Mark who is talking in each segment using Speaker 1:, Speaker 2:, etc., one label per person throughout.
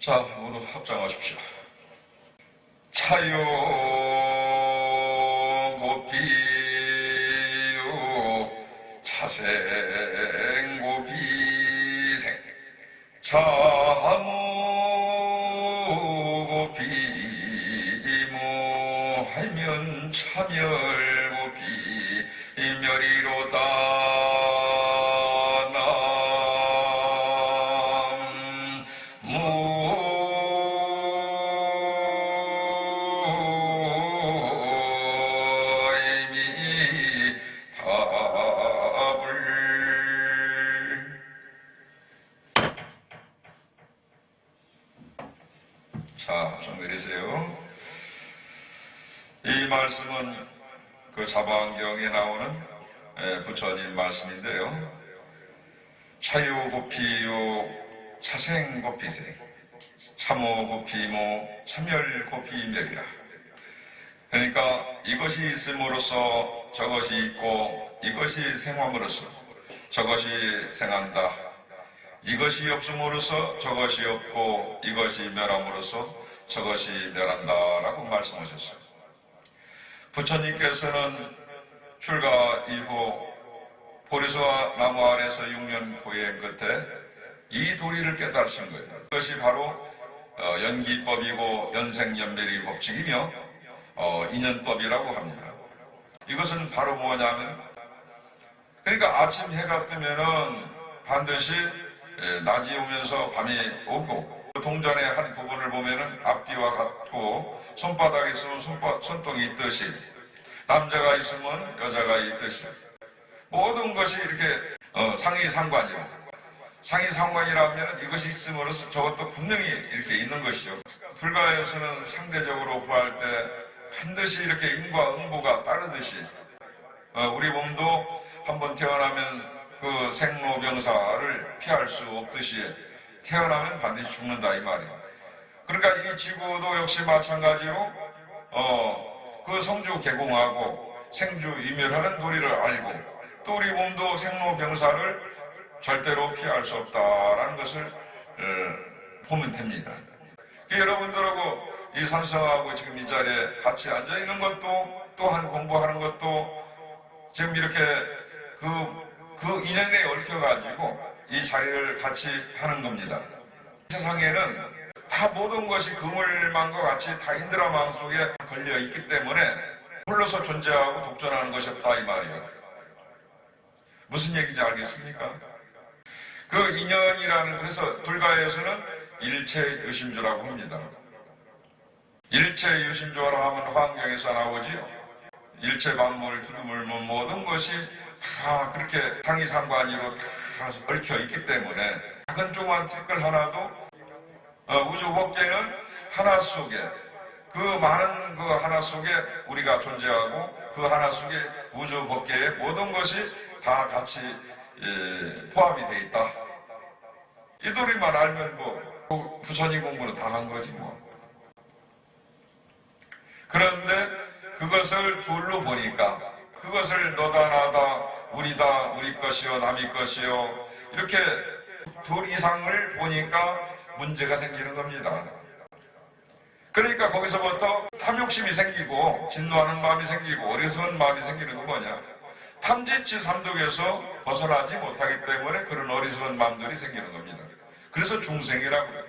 Speaker 1: 자, 모두 합장하십시오. 차요 고피요 차생 고피생 차무 고피무 하면 차멸 고피 멸이로다. 자, 좀 내리세요. 이 말씀은 그 자방경에 나오는 부처님 말씀인데요. 차요고피요 차생고피생 참오고피모 참멸고피멸이라. 그러니까 이것이 있음으로써 저것이 있고 이것이 생함으로써 저것이 생한다. 이것이 없음으로써 저것이 없고 이것이 멸함으로써 저것이 멸한다 라고 말씀하셨어요. 부처님께서는 출가 이후 보리수와 나무 아래서 6년 고행 끝에 이 도리를 깨달으신 거예요. 이것이 바로 연기법이고 연생연멸의 법칙이며 인연법이라고 합니다. 이것은 바로 뭐냐면, 그러니까 아침 해가 뜨면은 반드시 낮이 오면서 밤이 오고, 동전의 한 부분을 보면은 앞뒤와 같고, 손바닥에 있으면 손등이 있듯이, 남자가 있으면 여자가 있듯이, 모든 것이 이렇게 상이상관이요. 상이상관이라면 이것이 있음으로써 저것도 분명히 이렇게 있는 것이죠. 불가에서는 상대적으로 구할 때 반드시 이렇게 인과 응보가 따르듯이 우리 몸도 한번 태어나면 그 생로병사를 피할 수 없듯이 태어나면 반드시 죽는다 이 말이에요. 그러니까 이 지구도 역시 마찬가지로 그 성주 개공하고 생주 이멸하는 도리를 알고, 또 우리 몸도 생로병사를 절대로 피할 수 없다라는 것을 보면 됩니다. 여러분들하고 이 산성하고 지금 이 자리에 같이 앉아 있는 것도, 또한 공부하는 것도 지금 이렇게 그 인연에 얽혀가지고 이 자리를 같이 하는 겁니다. 세상에는 다 모든 것이 그물망과 같이 다 인드라 마음속에 걸려 있기 때문에 홀로서 존재하고 독존하는 것이 없다 이 말이에요. 무슨 얘기인지 알겠습니까? 그 인연이라는, 그래서 불가에서는 일체유심조라고 합니다. 일체유심조라 하면 화엄경에서 나오지요. 일체 만물, 두두물문 모든 것이 다 그렇게 상이상관이로 다 얽혀 있기 때문에 작은 조그만 티끌 하나도 우주 법계는 하나 속에, 그 많은 그 하나 속에 우리가 존재하고, 그 하나 속에 우주 법계의 모든 것이 다 같이 포함이 되어 있다. 이 도리만 알면 뭐 부처님 공부는 다 한 거지 뭐. 그런데 그것을 둘로 보니까, 그것을 너다 나다 우리다 우리 것이요 남이 것이요 이렇게 둘 이상을 보니까 문제가 생기는 겁니다. 그러니까 거기서부터 탐욕심이 생기고 진노하는 마음이 생기고 어리석은 마음이 생기는 건 뭐냐? 탐지치 삼독에서 벗어나지 못하기 때문에 그런 어리석은 마음들이 생기는 겁니다. 그래서 중생이라고 해요.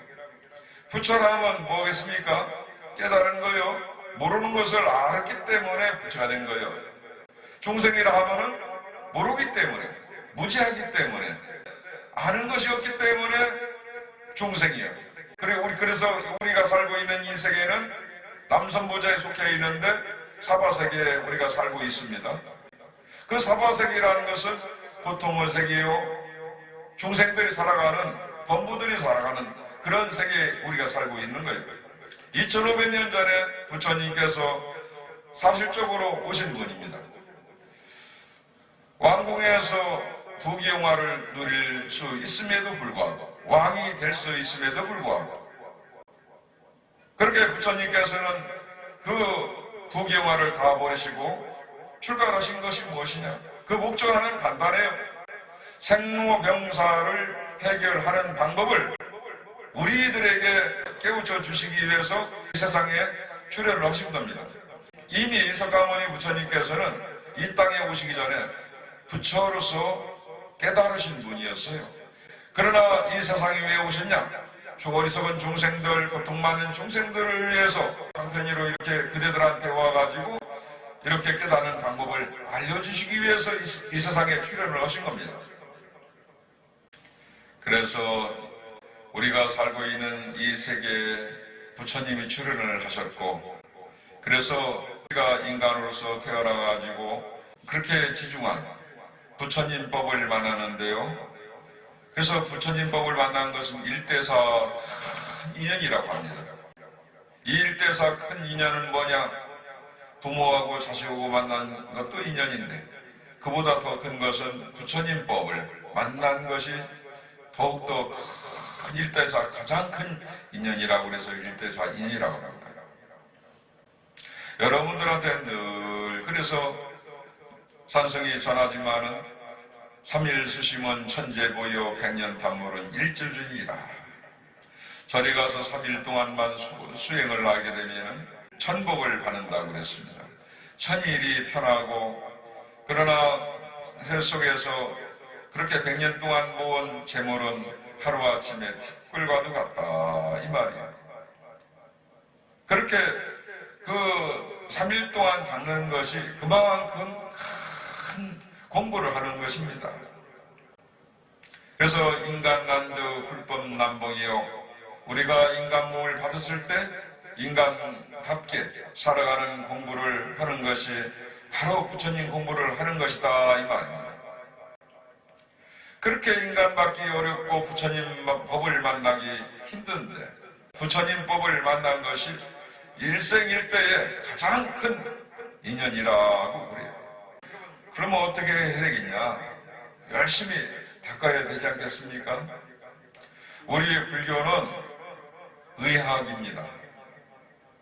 Speaker 1: 부처라면 뭐겠습니까? 깨달은 거요. 모르는 것을 알았기 때문에 부처가 된 거예요. 중생이라 하면은 모르기 때문에, 무지하기 때문에, 아는 것이 없기 때문에 중생이에요. 그래서 우리가 살고 있는 이 세계는 남선보좌에 속해 있는데 사바세계에 우리가 살고 있습니다. 그 사바세계라는 것은 고통의 세계요, 중생들이 살아가는, 범부들이 살아가는 그런 세계에 우리가 살고 있는 거예요. 2500년 전에 부처님께서 사실적으로 오신 분입니다. 왕궁에서 부귀영화를 누릴 수 있음에도 불구하고, 왕이 될 수 있음에도 불구하고, 그렇게 부처님께서는 그 부귀영화를 다 버리시고 출가하신 것이 무엇이냐? 그 목적은 간단해요. 생로병사를 해결하는 방법을 우리들에게 깨우쳐 주시기 위해서 이 세상에 출현을 하신 겁니다. 이미 석가모니 부처님께서는 이 땅에 오시기 전에 부처로서 깨달으신 분이었어요. 그러나 이 세상에 왜 오셨냐? 어리석은 중생들, 고통받는 중생들을 위해서 방편이로 이렇게 그대들한테 와가지고 이렇게 깨닫는 방법을 알려주시기 위해서 이 세상에 출현을 하신 겁니다. 그래서 우리가 살고 있는 이 세계에 부처님이 출현을 하셨고, 그래서 우리가 인간으로서 태어나가지고 그렇게 지중한 부처님 법을 만나는데요. 그래서 부처님 법을 만난 것은 일대사 큰 인연이라고 합니다. 이 일대사 큰 인연은 뭐냐? 부모하고 자식하고 만난 것도 인연인데, 그보다 더 큰 것은 부처님 법을 만난 것이 더욱더 큰 일대사, 가장 큰 인연이라고 그래서 일대사 인이라고 합니다. 여러분들한테 늘 그래서 산성이 전하지만은 삼일수심은 천재보여 백년탐물은 일조준이라. 저리 가서 3일 동안만 수행을 하게 되면 천복을 받는다고 그랬습니다. 천일이 편하고, 그러나 해 속에서 그렇게 100년 동안 모은 재물은 하루아침에 티끌과도 같다, 이 말이에요. 그렇게 그 3일 동안 닦는 것이 그만큼 큰 공부를 하는 것입니다. 그래서 인간난드 불법난봉이요, 우리가 인간 몸을 받았을 때 인간답게 살아가는 공부를 하는 것이 바로 부처님 공부를 하는 것이다, 이 말입니다. 그렇게 인간 받기 어렵고 부처님 법을 만나기 힘든데 부처님 법을 만난 것이 일생일대의 가장 큰 인연이라고 그래요. 그러면 어떻게 해야 되겠냐? 열심히 닦아야 되지 않겠습니까? 우리의 불교는 의학입니다.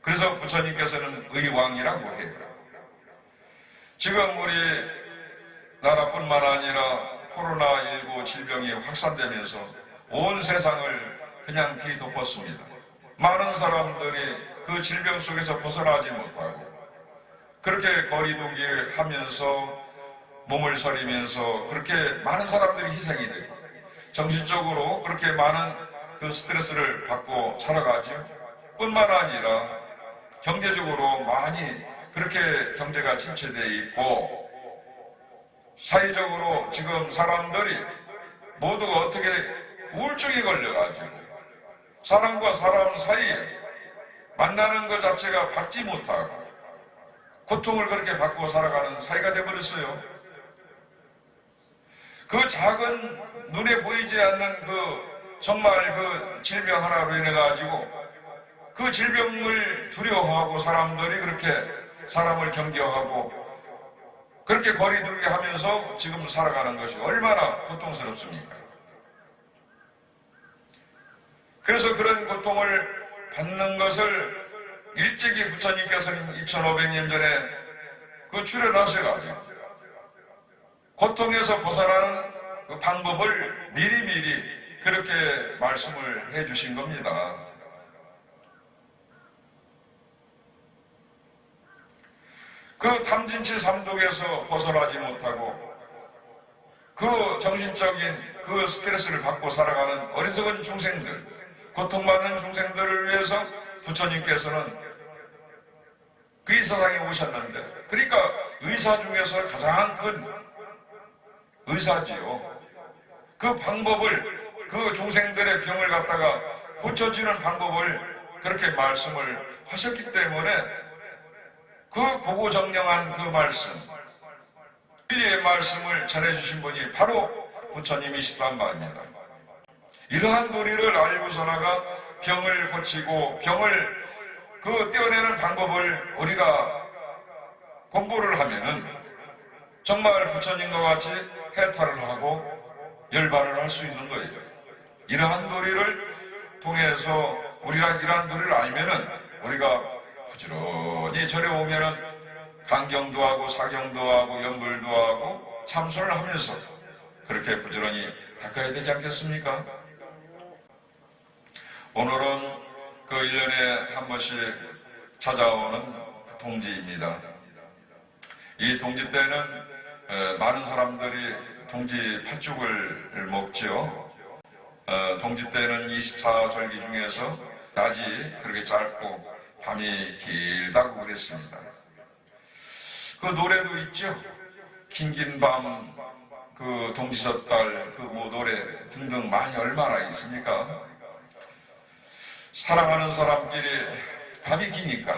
Speaker 1: 그래서 부처님께서는 의왕이라고 해요. 지금 우리 나라뿐만 아니라 코로나19 질병이 확산되면서 온 세상을 그냥 뒤덮었습니다. 많은 사람들이 그 질병 속에서 벗어나지 못하고 그렇게 거리두기 하면서 몸을 사리면서 그렇게 많은 사람들이 희생이 되고 정신적으로 그렇게 많은 그 스트레스를 받고 살아가죠. 뿐만 아니라 경제적으로 많이 그렇게 경제가 침체되어 있고 사회적으로 지금 사람들이 모두가 어떻게 우울증에 걸려가지고 사람과 사람 사이에 만나는 것 자체가 받지 못하고 고통을 그렇게 받고 살아가는 사회가 되어버렸어요. 그 작은 눈에 보이지 않는 그 정말 그 질병 하나로 인해 가지고 그 질병을 두려워하고 사람들이 그렇게 사람을 경계하고 그렇게 거리두기 하면서 지금 살아가는 것이 얼마나 고통스럽습니까? 그래서 그런 고통을 받는 것을 일찍이 부처님께서는 2500년 전에 그 출현하셔가지고 고통에서 벗어나는 그 방법을 미리미리 그렇게 말씀을 해주신 겁니다. 그 탐진치 삼독에서 벗어나지 못하고 그 정신적인 그 스트레스를 받고 살아가는 어리석은 중생들, 고통받는 중생들을 위해서 부처님께서는 그 이 세상에 오셨는데, 그러니까 의사 중에서 가장 큰 의사지요. 그 방법을, 그 중생들의 병을 갖다가 고쳐주는 방법을 그렇게 말씀을 하셨기 때문에 그 고고정령한 그 말씀, 진리의 말씀을 전해주신 분이 바로 부처님이시단 말입니다. 이러한 도리를 알고서나가 병을 고치고 병을 그 떼어내는 방법을 우리가 공부를 하면은 정말 부처님과 같이 해탈을 하고 열반을 할 수 있는 거예요. 이러한 도리를 통해서 우리랑 이러한 도리를 알면은 우리가 부지런히 절에 오면은 강경도 하고 사경도 하고 연불도 하고 참선을 하면서 그렇게 부지런히 닦아야 되지 않겠습니까? 오늘은 그 1년에 한 번씩 찾아오는 동지입니다. 이 동지 때는 많은 사람들이 동지 팥죽을 먹죠. 동지 때는 24절기 중에서 낮이 그렇게 짧고 밤이 길다고 그랬습니다. 그 노래도 있죠. 긴긴 밤, 그 동지섣달, 그 뭐 노래 등등 많이 얼마나 있습니까? 사랑하는 사람끼리 밤이 기니까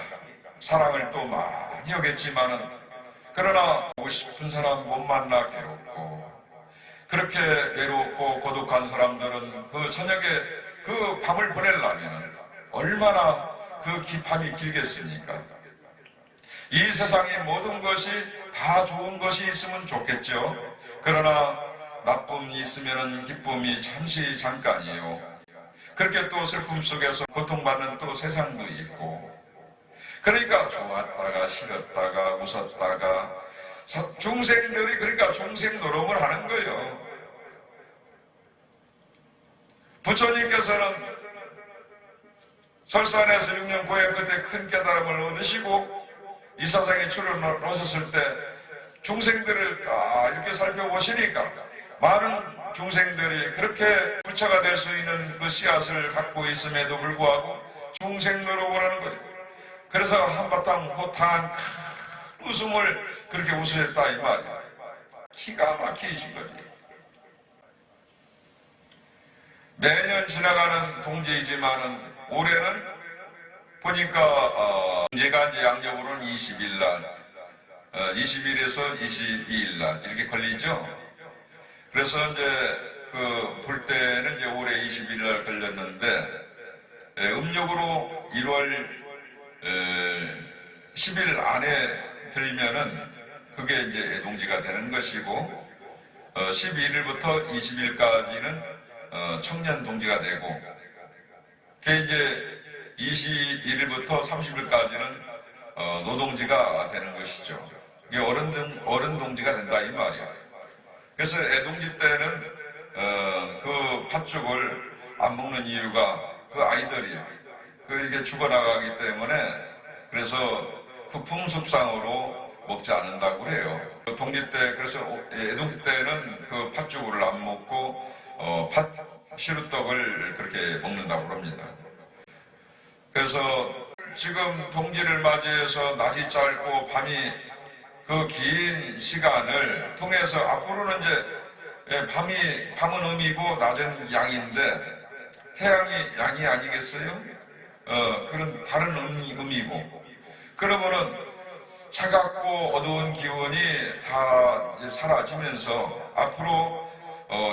Speaker 1: 사랑을 또 많이 하겠지만은 그러나 보고 싶은 사람 못 만나 괴롭고 그렇게 외롭고 고독한 사람들은 그 저녁에 그 밤을 보내려면 얼마나 그 밤이 길겠습니까? 이 세상의 모든 것이 다 좋은 것이 있으면 좋겠죠. 그러나 나쁨이 있으면 기쁨이 잠시 잠깐이에요. 그렇게 또 슬픔 속에서 고통받는 또 세상도 있고 그러니까 좋았다가 싫었다가 웃었다가 중생들이 그러니까 중생 노름을 하는 거예요. 부처님께서는 설산에서 6년 고행 끝에 큰 깨달음을 얻으시고 이 세상에 출연하셨을 때 중생들을 다 이렇게 살펴보시니까 많은 중생들이 그렇게 부처가 될 수 있는 그 씨앗을 갖고 있음에도 불구하고 중생 노름을 하는 거예요. 그래서 한바탕 호탕한 큰 웃음을 그렇게 웃으셨다 이 말이에요. 기가 막히신 거지. 매년 지나가는 동지이지만은 올해는 보니까 문제가 이제 양력으로는 20일 날, 20일에서 22일 날 이렇게 걸리죠. 그래서 이제 그 볼 때는 이제 올해 20일 날 걸렸는데 음력으로 1월 10일 안에 들면은 그게 이제 애동지가 되는 것이고 12일부터 20일까지는 청년 동지가 되고 그게 이제 21일부터 30일까지는 노동지가 되는 것이죠. 이게 어른 동지가 된다 이 말이야. 그래서 애동지 때는 그 팥죽을 안 먹는 이유가 그 아이들이 이게 죽어나가기 때문에 그래서 그 풍습상으로 먹지 않는다고 그래요. 동지 때 그래서 애동지 때는 그 팥죽을 안 먹고 시루떡을 그렇게 먹는다고 합니다. 그래서 지금 동지를 맞이해서 낮이 짧고 밤이 그 긴 시간을 통해서 앞으로는 이제 밤은 음이고 낮은 양인데 태양이 양이 아니겠어요? 그런 다른 음이고 그러면은 차갑고 어두운 기운이 다 사라지면서 앞으로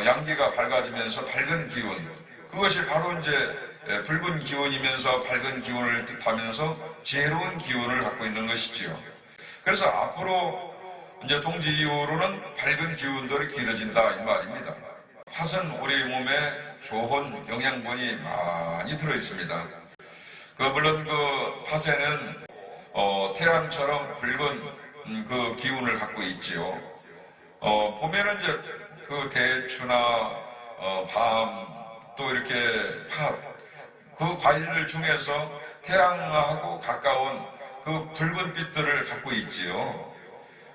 Speaker 1: 양기가 밝아지면서 밝은 기운 그것이 바로 이제 붉은 기운이면서 밝은 기운을 뜻하면서 지혜로운 기운을 갖고 있는 것이지요. 그래서 앞으로 이제 동지 이후로는 밝은 기운들이 길어진다 이 말입니다. 팥은 우리 몸에 좋은 영양분이 많이 들어 있습니다. 물론 그 팥에는 태양처럼 붉은 그 기운을 갖고 있지요. 보면은 이제 그 대추나 밤 또 이렇게 팥 그 과일들 중에서 태양하고 가까운 그 붉은 빛들을 갖고 있지요.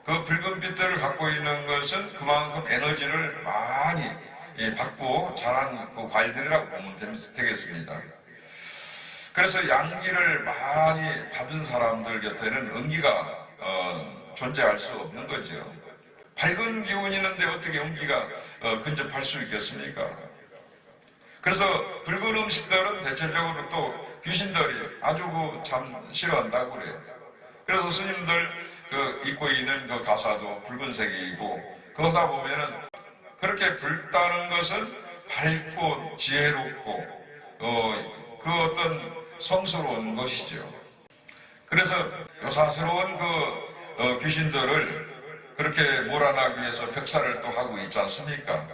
Speaker 1: 그 붉은 빛들을 갖고 있는 것은 그만큼 에너지를 많이 받고 자란 그 과일들이라고 보면 되겠습니다. 그래서 양기를 많이 받은 사람들 곁에는 음기가 존재할 수 없는 거죠. 밝은 기운이 있는데 어떻게 음기가 근접할 수 있겠습니까? 그래서 붉은 음식들은 대체적으로 또 귀신들이 아주 참 싫어한다고 그래요. 그래서 스님들 입고 있는 그 가사도 붉은색이고 그러다 보면은 그렇게 붉다는 것은 밝고 지혜롭고 그 어떤 성스러운 것이죠. 그래서 요사스러운 그 귀신들을 그렇게 몰아나기 위해서 벽사를 또 하고 있지 않습니까?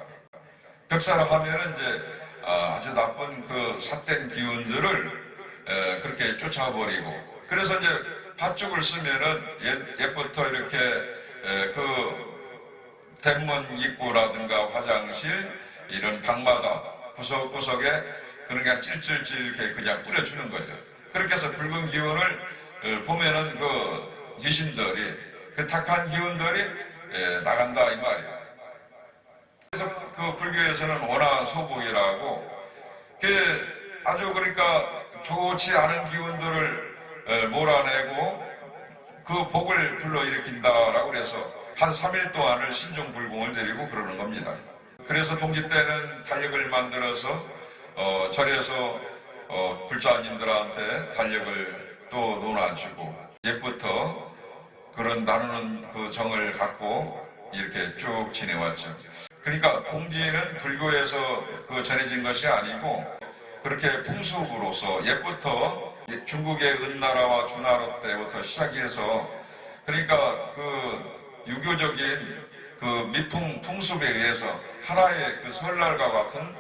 Speaker 1: 벽사를 하면은 이제 아주 나쁜 그 삿된 기운들을 그렇게 쫓아버리고 그래서 이제 팥죽을 쓰면은 옛부터 이렇게 그 대문 입구라든가 화장실 이런 방마다 구석구석에 그러니까 찔찔찔 이렇게 그냥 뿌려주는 거죠. 그렇게 해서 붉은 기운을 보면은 그 귀신들이, 그 탁한 기운들이 나간다 이 말이에요. 그래서 그 불교에서는 원화소복이라고 그 아주 그러니까 좋지 않은 기운들을 몰아내고 그 복을 불러일으킨다라고 그래서 한 3일 동안을 신종불공을 드리고 그러는 겁니다. 그래서 동지 때는 달력을 만들어서 절에서 불자님들한테 달력을 또 놓아주고 옛부터 그런 나누는 그 정을 갖고 이렇게 쭉 지내왔죠. 그러니까 동지는 불교에서 그 전해진 것이 아니고 그렇게 풍습으로서 옛부터 중국의 은나라와 주나라 때부터 시작해서 그러니까 그 유교적인 그 미풍 풍습에 의해서 하나의 그 설날과 같은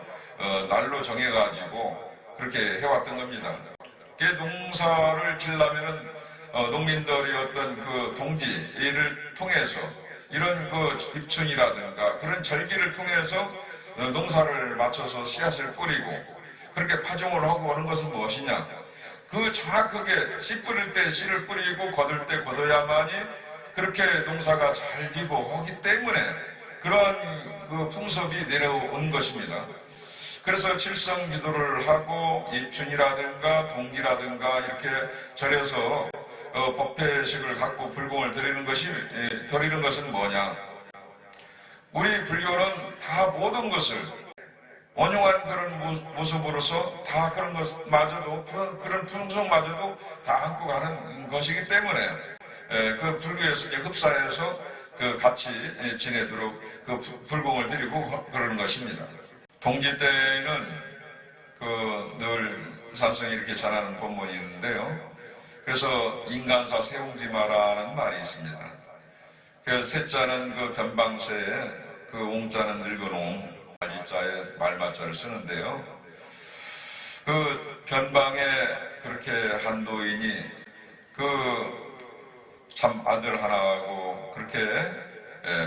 Speaker 1: 날로 정해가지고 그렇게 해왔던 겁니다. 농사를 지려면은 농민들이 어떤 그 동지를 통해서 이런 그 입춘이라든가 그런 절기를 통해서 농사를 맞춰서 씨앗을 뿌리고 그렇게 파종을 하고 하는 것은 무엇이냐? 그 정확하게 씨 뿌릴 때 씨를 뿌리고 거둘 때 거둬야만이 그렇게 농사가 잘 되고 하기 때문에 그런 그 풍습이 내려온 것입니다. 그래서 칠성지도를 하고 입춘이라든가 동지라든가 이렇게 절에서 법회식을 갖고 불공을 드리는 것은 뭐냐? 우리 불교는 다 모든 것을 원용한 그런 모습으로서 다 그런 것마저도 그런 풍속마저도 다 안고 가는 것이기 때문에 그 불교에서 흡사해서 그 같이 지내도록 그 불공을 드리고 그러는 것입니다. 동지 때는 그 늘 산성이 이렇게 전하는 본문이 있는데요. 그래서 인간사 세웅지마라는 말이 있습니다. 그 세자는 그 변방세에 그 옹자는 늙은 옹 말지자에 말마자를 쓰는데요. 그 변방에 그렇게 한 노인이 그 참 아들 하나하고 그렇게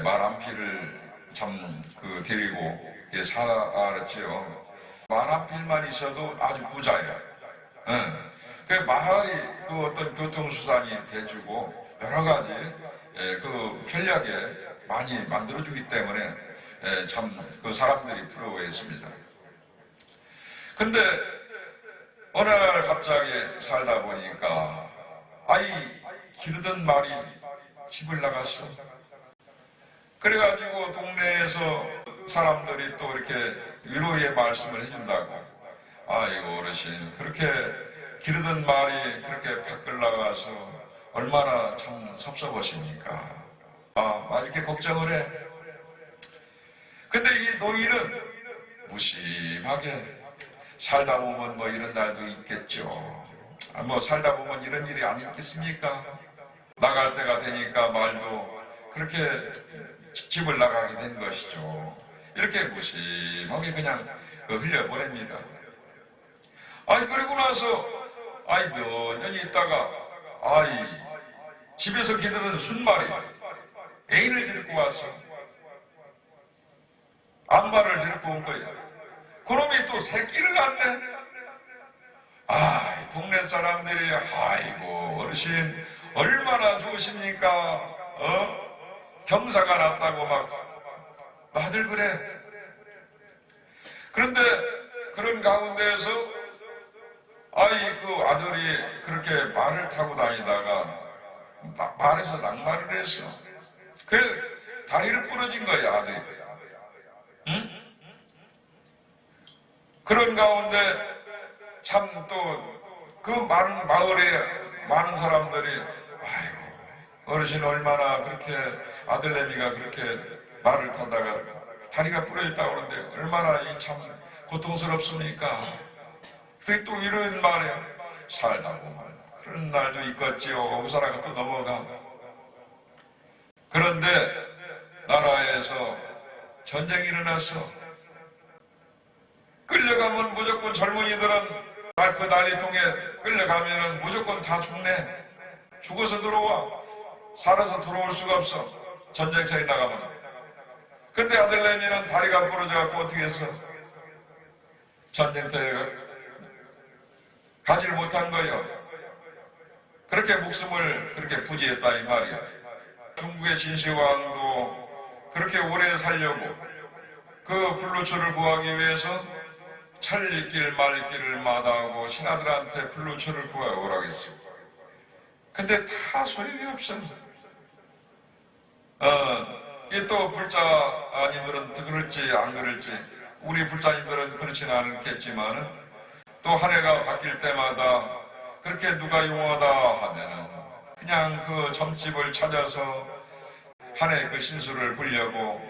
Speaker 1: 말 한 피를 참 그 데리고 살았지요. 말 한 필만 있어도 아주 부자예요. 그 마을이 그 어떤 교통수단이 돼주고 여러 가지 그 편리하게 많이 만들어주기 때문에 참 그 사람들이 부러워했습니다. 근데 어느 날 갑자기 살다 보니까 기르던 말이 집을 나갔어. 그래가지고 동네에서 사람들이 또 이렇게 위로의 말씀을 해준다고. 아이고 어르신 그렇게 기르던 말이 그렇게 밖을 나가서 얼마나 참 섭섭하십니까. 이렇게 걱정을 해. 근데 이 노인은 무심하게 살다 보면 뭐 이런 날도 있겠죠. 뭐 살다 보면 이런 일이 안 있겠습니까? 나갈 때가 되니까 말도 그렇게 집을 나가게 된 것이죠. 이렇게 무심하게 그냥 흘려보냅니다. 그리고 나서 몇 년이 있다가 집에서 기르는 순말이 애인을 데리고 왔어. 암마를 데리고 온 거야. 그놈이 또 새끼를 낳네. 동네 사람들이 아이고 어르신 얼마나 좋으십니까? 경사가 났다고 막 다들 그래. 그런데 그런 가운데에서 그 아들이 그렇게 말을 타고 다니다가 말에서 낙마를 했어. 그래 다리를 부러진 거야 아들이. 응? 그런 가운데 참 또 그 많은 마을에 많은 사람들이 어르신 얼마나 그렇게 아들내미가 그렇게 말을 타다가 다리가 부러졌다고 그러는데 얼마나 참 고통스럽습니까? 그게 또 이런 말이야. 살다 보면 그런 날도 있겠지요. 그 사람가 또 넘어가. 그런데 나라에서 전쟁이 일어났어. 끌려가면 무조건 젊은이들은 그 난리통에 끌려가면은 무조건 다 죽네. 죽어서 들어와. 살아서 들어올 수가 없어. 전쟁터에 나가면. 근데 아들내미는 다리가 부러져갖고 어떻게 했어? 전쟁터에 가지를 못한 거예요. 그렇게 목숨을 그렇게 부지했다 이 말이야. 중국의 진시황도 그렇게 오래 살려고 그 불로초를 구하기 위해서 철길 말길을 마다하고 신하들한테 불로초를 구하오라고 했어. 근데 다 소용이 없어. 이 또 불자님들은 그럴지 안 그럴지, 우리 불자님들은 그렇지는 않겠지만은 또 한 해가 바뀔 때마다 그렇게 누가 용하다 하면은 그냥 그 점집을 찾아서 한 해 그 신수를 보려고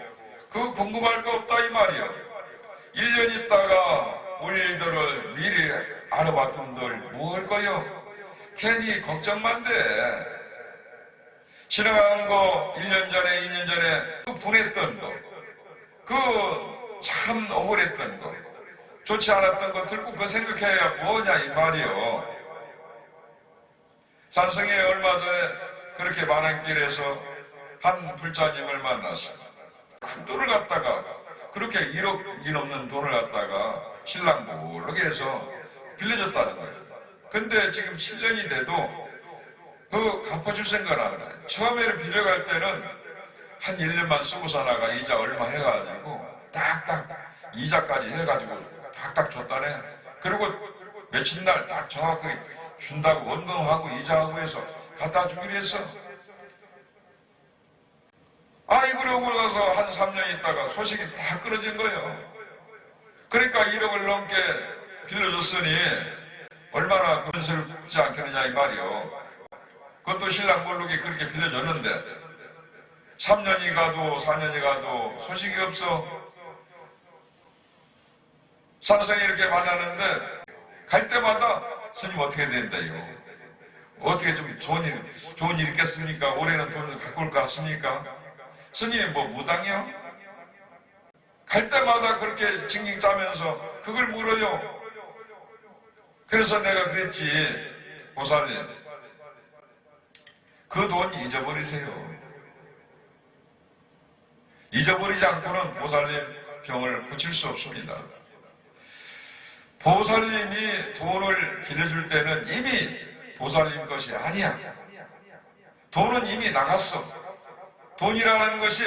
Speaker 1: 그 궁금할 거 없다 이 말이야. 1년 있다가 올 일들을 미리 알아봤던들 뭘 거요? 괜히 걱정만 돼. 지나간 거 1년 전에 2년 전에 그 분했던 거, 그 참 억울했던 거, 좋지 않았던 거 듣고 그 생각해야 뭐냐 이 말이요. 산성에 얼마 전에 그렇게 만안길에서 한 불자님을 만났어. 큰 돈을 갖다가 그렇게 1억이 넘는 돈을 갖다가 신랑 모르게 해서 빌려줬다는 거예요. 근데 지금 7년이 돼도 그 갚아줄 생각을 안 해. 처음에는 빌려갈 때는 한 1년만 쓰고 사나가 이자 얼마 해가지고 딱딱 이자까지 해가지고 딱딱 줬다네. 그리고 며칠 날 딱 정확하게 준다고 원금하고 이자하고 해서 갖다 주기로 했어. 그러고 나서 한 3년 있다가 소식이 다 끊어진 거예요. 그러니까 1억을 넘게 빌려줬으니 얼마나 건설지 않겠느냐 이 말이요. 그것도 신랑 모르게 그렇게 빌려줬는데 3년이 가도 4년이 가도 소식이 없어. 산성에 이렇게 만나는데 갈 때마다 스님 어떻게 된다요? 어떻게 좀 좋은 일 있겠습니까? 올해는 돈을 갖고 올 것 같습니까? 스님이 뭐 무당이요? 갈 때마다 그렇게 징징 짜면서 그걸 물어요. 그래서 내가 그랬지, 보살님, 그 돈 잊어버리세요. 잊어버리지 않고는 보살님 병을 고칠 수 없습니다. 보살님이 돈을 빌려줄 때는 이미 보살님 것이 아니야. 돈은 이미 나갔어. 돈이라는 것이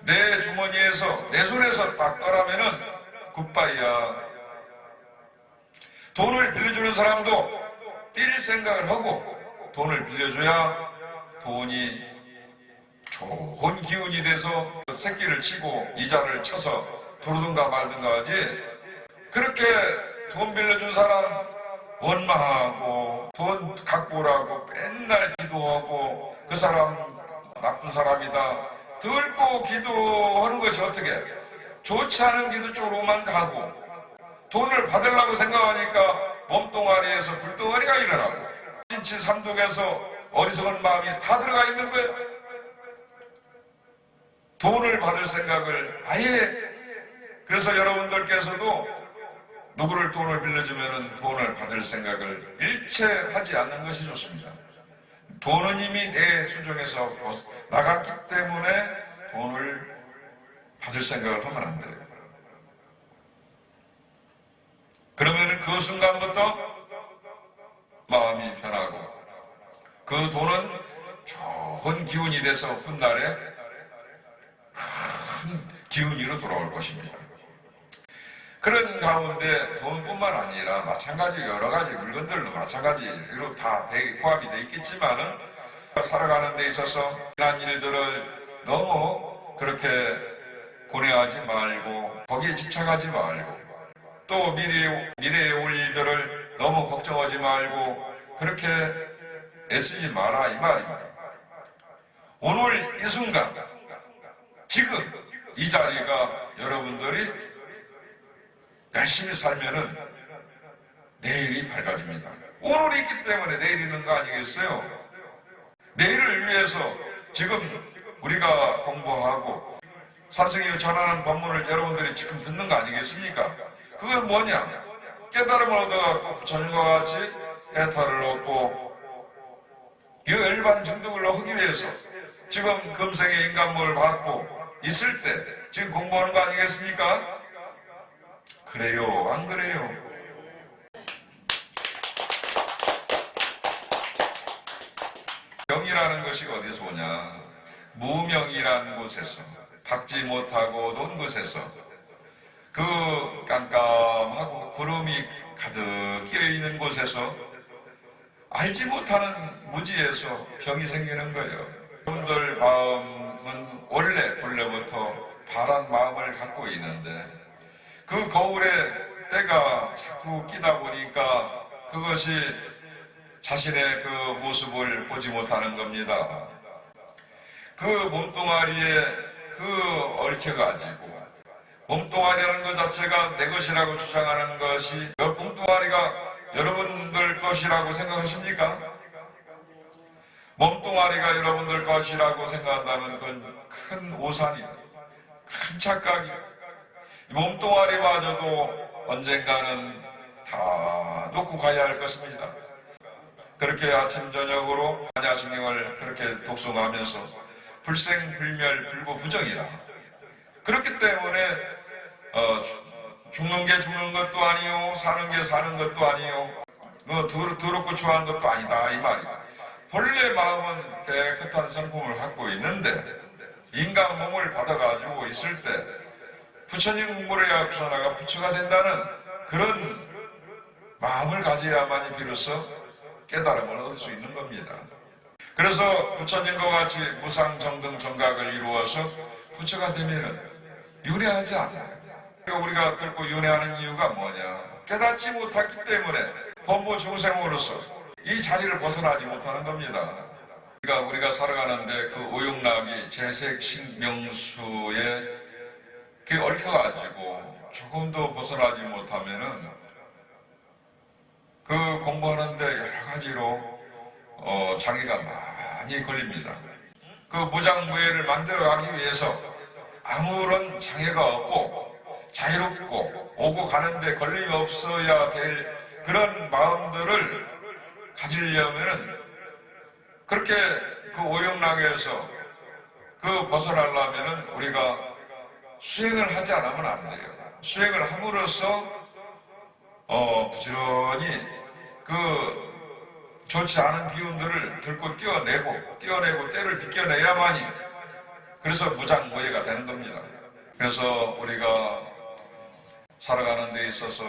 Speaker 1: 내 주머니에서 내 손에서 딱 떠나면은 굿바이야. 돈을 빌려주는 사람도 뛸 생각을 하고 돈을 빌려줘야 돈이 좋은 기운이 돼서 새끼를 치고 이자를 쳐서 들어든가 말든가 하지. 그렇게 돈 빌려준 사람 원망하고 돈 갖고 오라고 맨날 기도하고 그 사람 나쁜 사람이다 들고 기도하는 것이 어떻게 좋지 않은 기도 쪽으로만 가고 돈을 받으려고 생각하니까 몸뚱아리에서 불덩어리가 일어나고 진치 삼독에서 어리석은 마음이 다 들어가 있는 거예요. 돈을 받을 생각을 아예. 그래서 여러분들께서도 누구를 돈을 빌려주면 돈을 받을 생각을 일체 하지 않는 것이 좋습니다. 돈은 이미 내 수중에서 나갔기 때문에 돈을 받을 생각을 하면 안 돼요. 그러면 그 순간부터 마음이 변하고 그 돈은 좋은 기운이 돼서 훗날에 큰 기운으로 돌아올 것입니다. 그런 가운데 돈뿐만 아니라 마찬가지 여러 가지 물건들도 마찬가지로 다 포함이 되어 있겠지만은 살아가는 데 있어서 이런 일들을 너무 그렇게 고뇌하지 말고 거기에 집착하지 말고 또 미래에 올 일들을 너무 걱정하지 말고 그렇게 애쓰지 마라 이 말입니다. 오늘 이 순간 지금 이 자리가 여러분들이 열심히 살면은 내일이 밝아집니다. 오늘이 있기 때문에 내일이 있는 거 아니겠어요? 내일을 위해서 지금 우리가 공부하고 산성이 전하는 법문을 여러분들이 지금 듣는 거 아니겠습니까? 그건 뭐냐? 깨달음을 얻어갖고 부처님과 같이 해탈을 얻고 이 일반 정득을 하기 위해서 지금 금생의 인간물을 받고 있을 때 지금 공부하는 거 아니겠습니까? 그래요? 안 그래요? 무명이라는 것이 어디서 오냐? 무명이라는 곳에서, 박지 못하고 논 곳에서, 그 깜깜하고 구름이 가득 끼어있는 곳에서, 알지 못하는 무지에서 병이 생기는 거예요. 여러분들 마음은 본래부터 바란 마음을 갖고 있는데, 그 거울에 때가 자꾸 끼다 보니까 그것이 자신의 그 모습을 보지 못하는 겁니다. 그 몸뚱아리에 그 얽혀가지고, 몸뚱아리라는 것 자체가 내 것이라고 주장하는 것이, 몸뚱아리가 여러분들 것이라고 생각하십니까? 몸뚱아리가 여러분들 것이라고 생각한다면 그건 큰 오산이다. 큰 착각이다. 몸뚱아리마저도 언젠가는 다 놓고 가야 할 것입니다. 그렇게 아침 저녁으로 반야신경을 그렇게 독송하면서 불생불멸 불구부정이라, 그렇기 때문에 죽는 게 죽는 것도 아니요, 사는 게 사는 것도 아니요, 더럽고 추한 것도 아니다 이 말이야. 본래 마음은 깨끗한 성품을 갖고 있는데, 인간 몸을 받아가지고 있을 때 부처님 공부를 해야 부처나가 부처가 된다는 그런 마음을 가져야만이 비로소 깨달음을 얻을 수 있는 겁니다. 그래서 부처님과 같이 무상정등 정각을 이루어서 부처가 되면 윤회하지 않아요. 우리가 듣고 윤회하는 이유가 뭐냐? 깨닫지 못했기 때문에 범부 중생으로서 이 자리를 벗어나지 못하는 겁니다. 그러니까 우리가 살아가는데 그 오용락이 재색 신명수에 얽혀가지고 조금도 벗어나지 못하면은 그 공부하는데 여러 가지로 장애가 많이 걸립니다. 그 무장무예를 만들어가기 위해서 아무런 장애가 없고 자유롭고 오고 가는데 걸림이 없어야 될 그런 마음들을 가지려면은, 그렇게 그 오용락에서 그 벗어나려면은 우리가 수행을 하지 않으면 안 돼요. 수행을 함으로써 부지런히 그 좋지 않은 기운들을 들고 떼어내고 때를 비껴내야만이, 그래서 무장무예가 되는 겁니다. 그래서 우리가 살아가는 데 있어서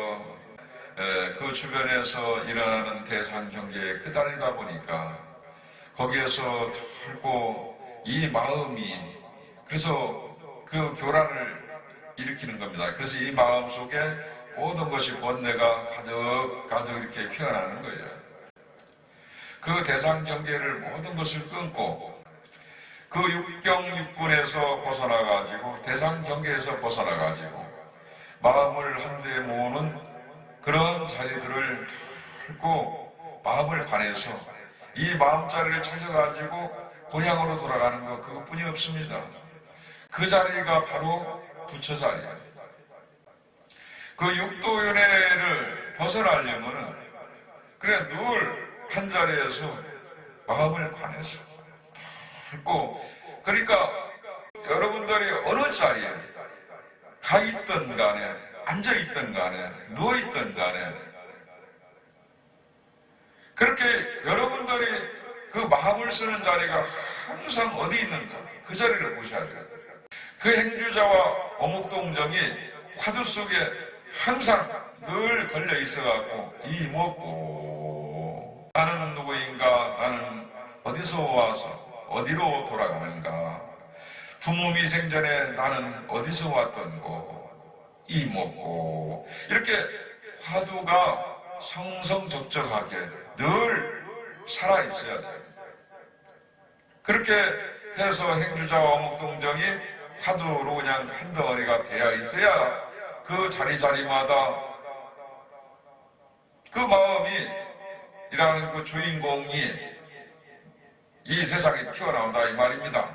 Speaker 1: 그 주변에서 일어나는 대상 경계에 끄달리다 보니까 거기에서 털고 이 마음이, 그래서 그 교란을 일으키는 겁니다. 그래서 이 마음 속에 모든 것이 번뇌가 가득 이렇게 피어나는 거예요. 그 대상 경계를 모든 것을 끊고 그 육경육군에서 벗어나가지고, 대상 경계에서 벗어나가지고 마음을 한데 모으는 그런 자리들을 털고 마음을 관해서 이 마음자리를 찾아가지고 고향으로 돌아가는 것, 그것뿐이 없습니다. 그 자리가 바로 부처 자리예요. 그 육도윤회를 벗어나려면은 그래 늘 한 자리에서 마음을 관해서 털고, 그러니까 여러분들이 어느 자리에 가 있든 간에, 앉아 있든 간에, 누워 있든 간에, 그렇게 여러분들이 그 마음을 쓰는 자리가 항상 어디 있는가, 그 자리를 보셔야 돼요. 그 행주자와 어묵동정이 화두 속에 항상 늘 걸려 있어갖고, 이 먹고 나는 누구인가, 나는 어디서 와서 어디로 돌아가는가, 부모미생전에 나는 어디서 왔던고, 이 먹고, 이렇게 화두가 성성적적하게 늘 살아있어야 돼요. 그렇게 해서 행주자와 어묵동정이 화두로 그냥 한 덩어리가 되어 있어야 그 자리자리마다 그 마음이 이라는 그 주인공이 이 세상에 튀어나온다 이 말입니다.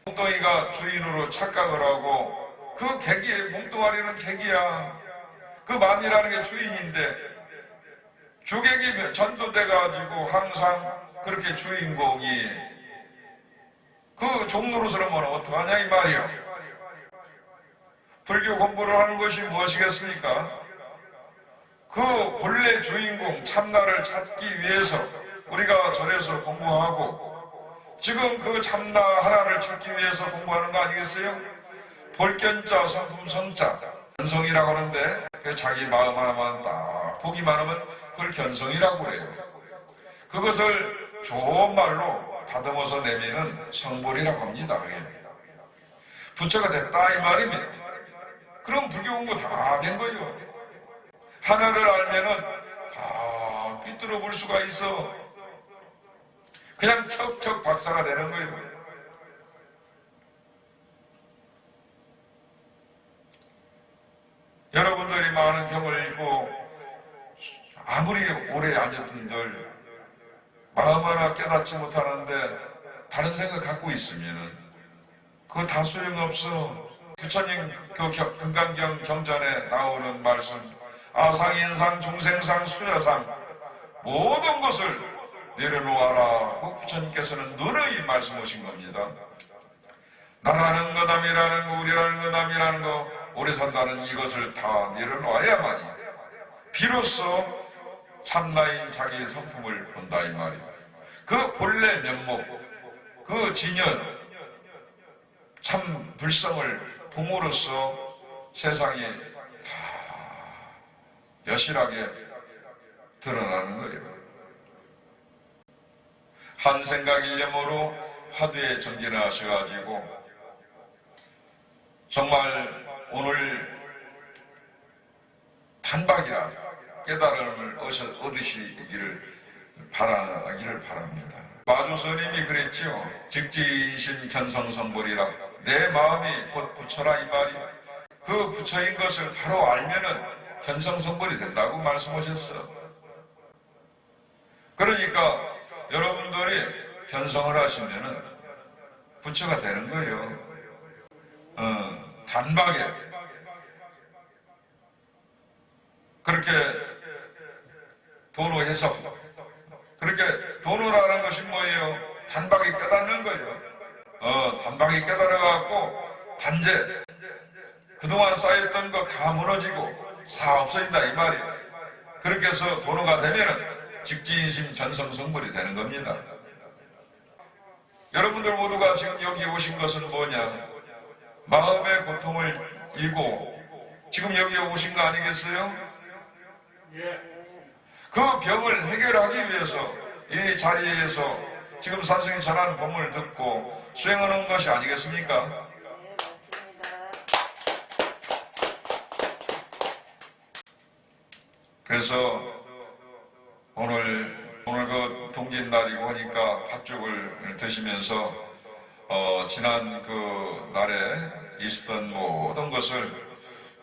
Speaker 1: 몽뚱이가 주인으로 착각을 하고, 그 객이, 몽뚱아리는 객이야. 그 만이라는 게 주인인데 주객이 전도돼가지고 항상 그렇게 주인공이 그 종노릇을 하면 어떡하냐 이 말이야. 불교 공부를 하는 것이 무엇이겠습니까? 그 본래 주인공 참나를 찾기 위해서 우리가 절에서 공부하고 지금 그 참나 하나를 찾기 위해서 공부하는 거 아니겠어요? 볼견자 성품 성자 견성이라고 하는데 자기 마음 하나만 딱 보기만 하면 그걸 견성이라고 해요. 그것을 좋은 말로 다듬어서 내미는 성불이라고 합니다. 부처가 됐다 이 말입니다. 그럼 불교 공부 다 된 거예요. 하나를 알면은 다 꿰뚫어 볼 수가 있어. 그냥 척척 박사가 되는 거예요. 여러분들이 많은 경을 읽고 아무리 오래 앉았던들 마음 하나 깨닫지 못하는데 다른 생각 갖고 있으면 그거 다 소용없어. 부처님 그 금강경 경전에 나오는 말씀 아상인상 중생상 수야상 모든 것을 내려놓아라. 그 부처님께서는 누누이 말씀하신 겁니다. 나라는 거 남이라는 거 우리라는 거 남이라는 거 오래 산다는 이것을 다 내려놓아야만이 비로소 참나인 자기의 성품을 본다 이 말이에요. 그 본래 면목 그 진연 참 불성을 봄으로써 세상에 다 여실하게 드러나는 거예요. 한 생각 일념으로 화두에 전진하셔가지고 정말 오늘 단박이라 깨달음을 얻으시기를 바랍니다. 마주 스님이 그랬지요. 직지이신 견성성불이라 내 마음이 곧 부처라 이 말이 그 부처인 것을 바로 알면은 견성성불이 된다고 말씀하셨어. 그러니까 여러분들이 견성을 하시면은 부처가 되는 거예요. 단박에 그렇게 도노해서 그렇게 도노라는 것이 뭐예요? 단박에 깨닫는 거예요. 단박에 깨달아갖고 단제 그동안 쌓였던 거 다 무너지고 다 없어진다 이 말이에요. 그렇게 해서 도노가 되면은 직지인심 전성성불이 되는 겁니다. 여러분들 모두가 지금 여기 오신 것은 뭐냐? 마음의 고통을 이고 지금 여기 오신 거 아니겠어요? 그 병을 해결하기 위해서 이 자리에서 지금 산승이 전하는 법문을 듣고 수행하는 것이 아니겠습니까?
Speaker 2: 네, 맞습니다.
Speaker 1: 그래서 오늘 그 동짓날이고 하니까 팥죽을 드시면서 지난 그 날에 있었던 모든 것을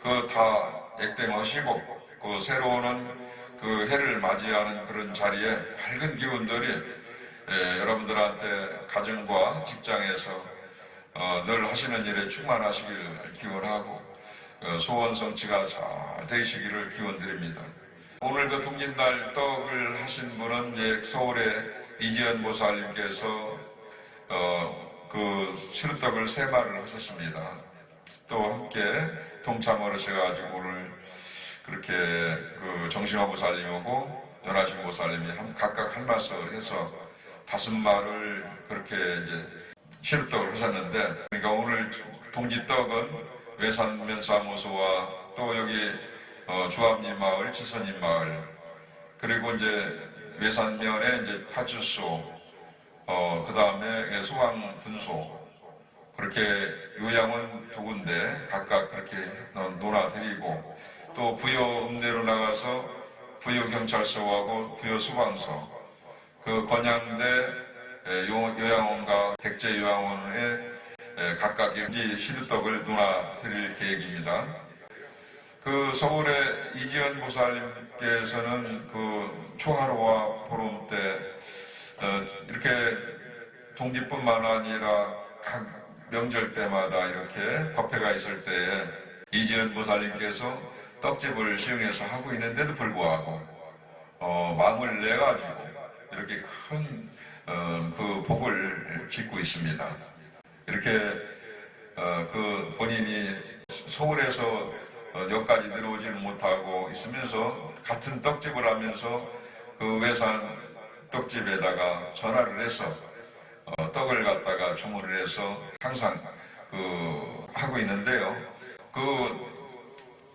Speaker 1: 그 다 액땜하시고 그 새로운 그 해를 맞이하는 그런 자리에 밝은 기운들이 여러분들한테 가정과 직장에서 늘 하시는 일에 충만하시기를 기원하고 소원 성취가 잘 되시기를 기원드립니다. 오늘 그 동짓날 떡을 하신 분은 이제 서울의 이지연 보살님께서 그 시루떡을 3마리를 하셨습니다. 또 함께 동참을 하셔가지고 오늘 그렇게 그 정신화 보살님하고 연하신 보살님이 각각 한 말씀을 해서 5마리를 그렇게 이제 시루떡을 하셨는데, 그러니까 오늘 동짓떡은 외산면사무소와 또 여기 주암리 마을, 지선리 마을, 그리고 이제 외산면에 이제 파주소, 그 다음에 소방분소, 그렇게 요양원 2군데 각각 그렇게 논하드리고, 또 부여 읍내로 나가서 부여 경찰서하고 부여 소방서, 그 건양대 요양원과 백제 요양원에 각각 시루떡을 논하드릴 계획입니다. 그 서울의 이지연 보살님께서는 그 초하루와 보름 때 이렇게 동짓뿐만 아니라 각 명절 때마다 이렇게 법회가 있을 때에 이지연 보살님께서 떡집을 시흥해서 하고 있는데도 불구하고 마음을 내가지고 이렇게 큰 그 복을 짓고 있습니다. 이렇게 그 본인이 서울에서 여기까지 내려오지는 못하고 있으면서 같은 떡집을 하면서 그 외산 떡집에다가 전화를 해서 떡을 갖다가 주문을 해서 항상 하고 있는데요.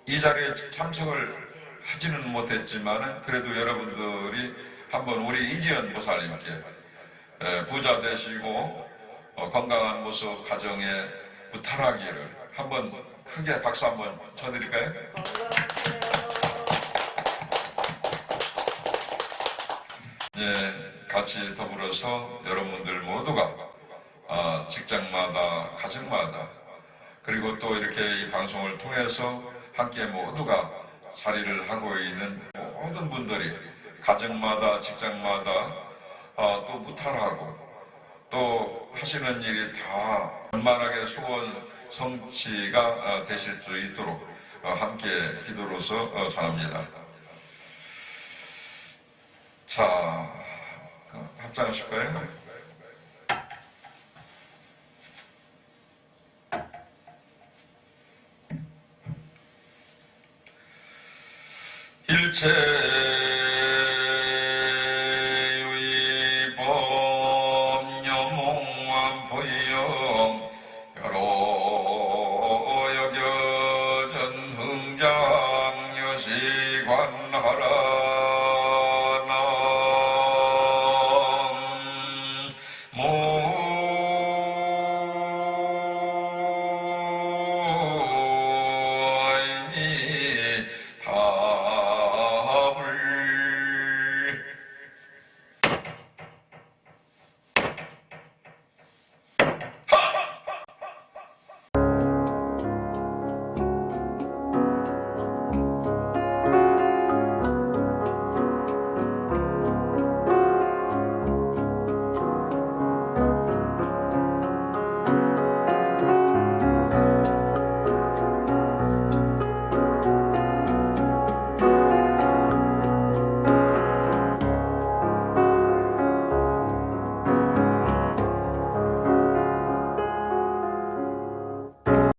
Speaker 1: 이 자리에 참석을 하지는 못했지만은 그래도 여러분들이 한번 우리 이지연 보살님께 부자 되시고 건강한 모습 가정에 무탈하기를 한번 크게 박수 한번 쳐드릴까요? 예, 같이 더불어서 여러분들 모두가 직장마다 가정마다 그리고 또 이렇게 이 방송을 통해서 함께 모두가 자리를 하고 있는 모든 분들이 가정마다 직장마다 또 무탈하고 또 하시는 일이 다 원만하게 소원 성취가 되실 수 있도록 함께 기도로서 전합니다. 자, 합장하실까요? 일체의 법념몽환 보영 여러 여겨전 흥장 여시관하라